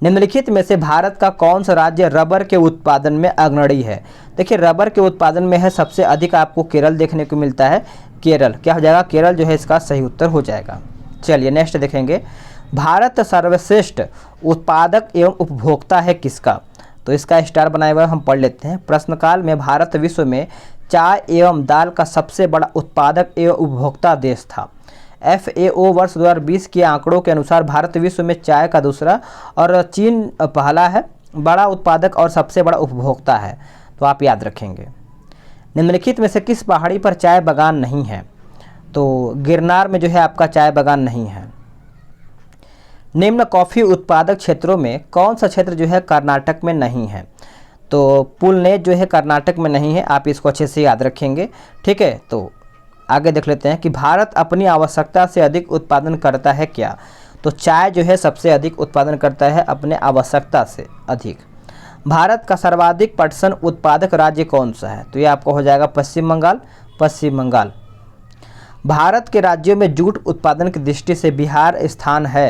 S1: निम्नलिखित में से भारत का कौन सा राज्य रबर के उत्पादन में अग्रणी है? देखिए रबर के उत्पादन में है सबसे अधिक आपको केरल देखने को मिलता है, केरल। क्या हो जाएगा? केरल जो है इसका सही उत्तर हो जाएगा। चलिए नेक्स्ट देखेंगे, भारत सर्वश्रेष्ठ उत्पादक एवं उपभोक्ता है किसका, तो इसका स्टार बनाए हुआ हम पढ़ लेते हैं। प्रश्नकाल में भारत विश्व में चाय एवं दाल का सबसे बड़ा उत्पादक एवं उपभोक्ता देश था। FAO वर्ष 2020 के आंकड़ों के अनुसार भारत विश्व में चाय का दूसरा और चीन पहला है बड़ा उत्पादक और सबसे बड़ा उपभोक्ता है, तो आप याद रखेंगे। निम्नलिखित में से किस पहाड़ी पर चाय बागान नहीं है, तो गिरनार में जो है आपका चाय बागान नहीं है। निम्न कॉफ़ी उत्पादक क्षेत्रों में कौन सा क्षेत्र जो है कर्नाटक में नहीं है, तो पुलनेत जो है कर्नाटक में नहीं है, आप इसको अच्छे से याद रखेंगे। ठीक है, तो आगे देख लेते हैं कि भारत अपनी आवश्यकता से अधिक उत्पादन करता है क्या, तो चाय जो है सबसे अधिक उत्पादन करता है अपने आवश्यकता से अधिक। भारत का सर्वाधिक पटसन उत्पादक राज्य कौन सा है, तो ये आपको हो जाएगा पश्चिम बंगाल। पश्चिम बंगाल। भारत के राज्यों में जूट उत्पादन की दृष्टि से बिहार स्थान है,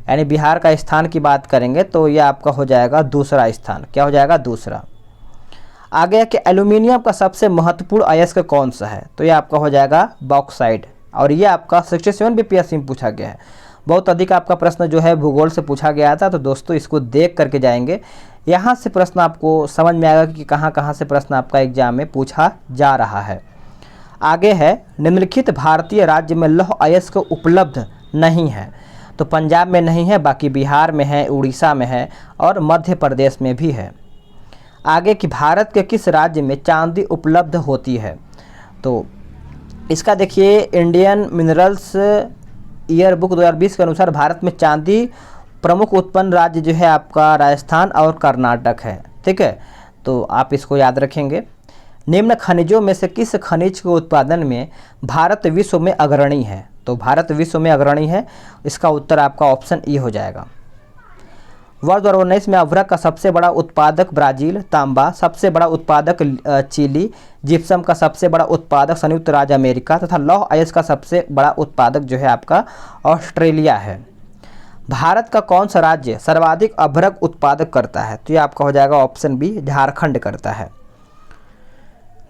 S1: यानी बिहार का स्थान की बात करेंगे तो यह आपका हो जाएगा दूसरा स्थान। क्या हो जाएगा? दूसरा। आगे कि एल्यूमिनियम का सबसे महत्वपूर्ण अयस्क कौन सा है, तो यह आपका हो जाएगा बॉक्साइट। और ये आपका 67 बीपीएससी में पूछा गया है। बहुत अधिक आपका प्रश्न जो है भूगोल से पूछा गया था, तो दोस्तों इसको देख करके जाएंगे, यहाँ से प्रश्न आपको समझ में आएगा कि कहाँ कहाँ से प्रश्न आपका एग्जाम में पूछा जा रहा है। आगे है, निम्नलिखित भारतीय राज्य में लौह अयस्क उपलब्ध नहीं है, तो पंजाब में नहीं है, बाकी बिहार में है, उड़ीसा में है और मध्य प्रदेश में भी है। आगे कि भारत के किस राज्य में चांदी उपलब्ध होती है, तो इसका देखिए इंडियन मिनरल्स ईयर बुक 2020 के अनुसार भारत में चांदी प्रमुख उत्पन्न राज्य जो है आपका राजस्थान और कर्नाटक है। ठीक है, तो आप इसको याद रखेंगे। निम्न खनिजों में से किस खनिज के उत्पादन में भारत विश्व में अग्रणी है, तो भारत विश्व में अग्रणी है, इसका उत्तर आपका ऑप्शन ई हो जाएगा। वर्ष 2019 में अभ्रक का सबसे बड़ा उत्पादक ब्राज़ील, तांबा सबसे बड़ा उत्पादक चिली, जिप्सम का सबसे बड़ा उत्पादक संयुक्त राज्य अमेरिका तथा लौह अयस्क का सबसे बड़ा उत्पादक जो है आपका ऑस्ट्रेलिया है। भारत का कौन सा राज्य सर्वाधिक अभ्रक उत्पादक करता है, तो ये आपका हो जाएगा ऑप्शन बी, झारखंड करता है।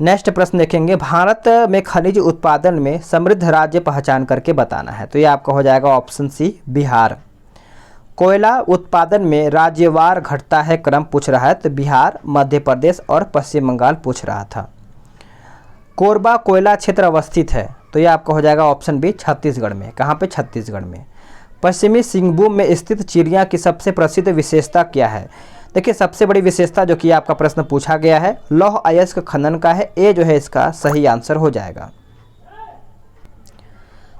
S1: नेक्स्ट प्रश्न देखेंगे, भारत में खनिज उत्पादन में समृद्ध राज्य पहचान करके बताना है, तो ये आपका हो जाएगा ऑप्शन सी, बिहार। कोयला उत्पादन में राज्यवार घटता है क्रम पूछ रहा है, तो बिहार, मध्य प्रदेश और पश्चिम बंगाल पूछ रहा था। कोरबा कोयला क्षेत्र अवस्थित है, तो ये आपका हो जाएगा ऑप्शन बी, छत्तीसगढ़ में। कहाँ पे? छत्तीसगढ़ में। पश्चिमी सिंहभूम में स्थित चिड़िया की सबसे प्रसिद्ध विशेषता क्या है, देखिए सबसे बड़ी विशेषता जो कि आपका प्रश्न पूछा गया है लौह अयस्क खनन का है, ए जो है इसका सही आंसर हो जाएगा।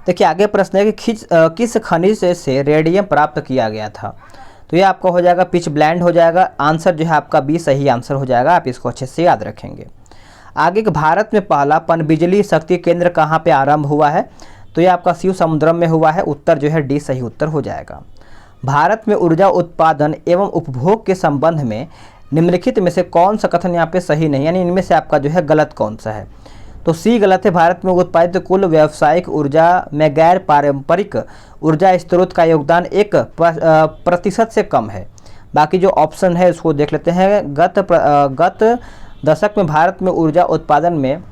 S1: देखिए आगे प्रश्न है कि किस खनिज से रेडियम प्राप्त किया गया था, तो ये आपका हो जाएगा पिच ब्लेंड हो जाएगा। आंसर जो है आपका बी सही आंसर हो जाएगा, आप इसको अच्छे से याद रखेंगे। आगे कि भारत में पहला पनबिजली शक्ति केंद्र कहाँ पे आरंभ हुआ है, तो ये आपका शिव समुद्रम में हुआ है, उत्तर जो है डी सही उत्तर हो जाएगा। भारत में ऊर्जा उत्पादन एवं उपभोग के संबंध में निम्नलिखित में से कौन सा कथन यहाँ पे सही नहीं, यानी इनमें से आपका जो है गलत कौन सा है, तो सी गलत है। भारत में उत्पादित कुल व्यावसायिक ऊर्जा में गैर पारंपरिक ऊर्जा स्रोत का योगदान 1% से कम है। बाकी जो ऑप्शन है उसको देख लेते हैं। गत दशक में भारत में ऊर्जा उत्पादन में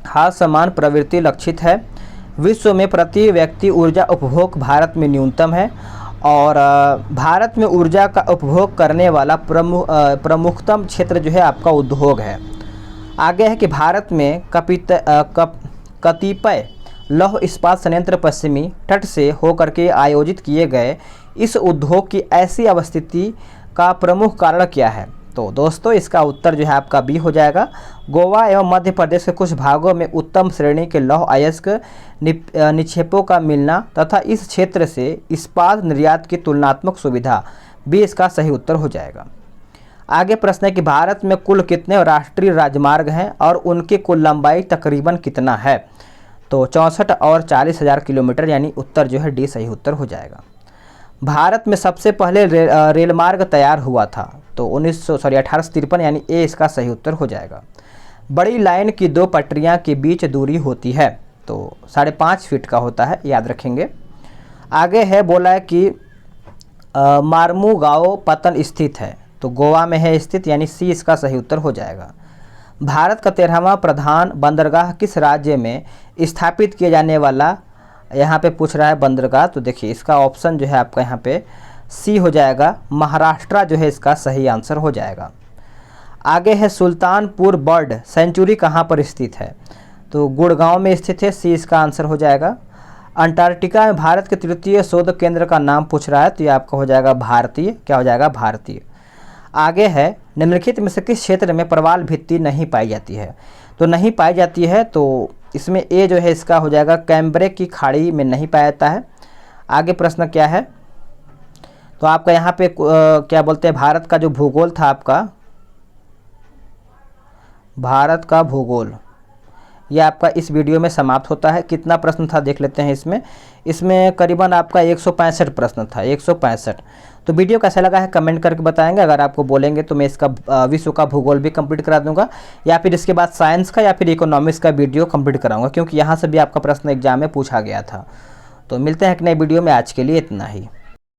S1: हाल समान प्रवृत्ति लक्षित है। विश्व में प्रति व्यक्ति ऊर्जा उपभोग भारत में न्यूनतम है और भारत में ऊर्जा का उपभोग करने वाला प्रमुखतम क्षेत्र जो है आपका उद्योग है। आगे है कि भारत में कतिपय लौह इस्पात संयंत्र पश्चिमी तट से होकर के आयोजित किए गए इस उद्योग की ऐसी अवस्थिति का प्रमुख कारण क्या है? तो दोस्तों इसका उत्तर जो है आपका बी हो जाएगा। गोवा एवं मध्य प्रदेश के कुछ भागों में उत्तम श्रेणी के लौह अयस्क निक्षेपों का मिलना तथा इस क्षेत्र से इस्पात निर्यात की तुलनात्मक सुविधा, बी इसका सही उत्तर हो जाएगा। आगे प्रश्न है कि भारत में कुल कितने राष्ट्रीय राजमार्ग हैं और उनकी कुल लंबाई तकरीबन कितना है? तो 64 और 40,000 किलोमीटर, यानी उत्तर जो है डी सही उत्तर हो जाएगा। भारत में सबसे पहले रेल मार्ग तैयार हुआ था, तो 1853, यानी ए इसका सही उत्तर हो जाएगा। बड़ी लाइन की दो पटरियां के बीच दूरी होती है, तो 5.5 फीट का होता है, याद रखेंगे। आगे है बोला है कि मार्मुगाओ पत्तन स्थित है, तो गोवा में है स्थित, यानी सी इसका सही उत्तर हो जाएगा। भारत का 13वां प्रधान बंदरगाह किस राज्य में स्थापित किया जाने वाला, यहाँ पे पूछ रहा है बंदरगाह, तो देखिए इसका ऑप्शन जो है आपका यहाँ पे सी हो जाएगा, महाराष्ट्र जो है इसका सही आंसर हो जाएगा। आगे है सुल्तानपुर बर्ड सेंचुरी कहाँ पर स्थित है? तो गुड़गांव में स्थित है, सी इसका आंसर हो जाएगा। अंटार्कटिका में भारत के तृतीय शोध केंद्र का नाम पूछ रहा है, तो ये आपका हो जाएगा भारतीय, क्या हो जाएगा भारतीय। आगे है निम्नलिखित में से किस क्षेत्र में प्रवाल भित्ति नहीं पाई जाती है? तो नहीं पाई जाती है, तो इसमें ए जो है इसका हो जाएगा, कैम्ब्रे की खाड़ी में नहीं पाया जाता है। आगे प्रश्न क्या है? तो आपका यहाँ पे क्या बोलते हैं, भारत का जो भूगोल था आपका, भारत का भूगोल, यह आपका इस वीडियो में समाप्त होता है। कितना प्रश्न था देख लेते हैं इसमें करीबन आपका 165 प्रश्न था, 165। तो वीडियो कैसा लगा है कमेंट करके बताएंगे। अगर आपको बोलेंगे तो मैं इसका विश्व का भूगोल भी कंप्लीट करा दूंगा, या फिर इसके बाद साइंस का या फिर इकोनॉमिक्स का वीडियो कंप्लीट कराऊंगा, क्योंकि यहाँ से भी आपका प्रश्न एग्जाम में पूछा गया था। तो मिलते हैं एक नए वीडियो में, आज के लिए इतना ही।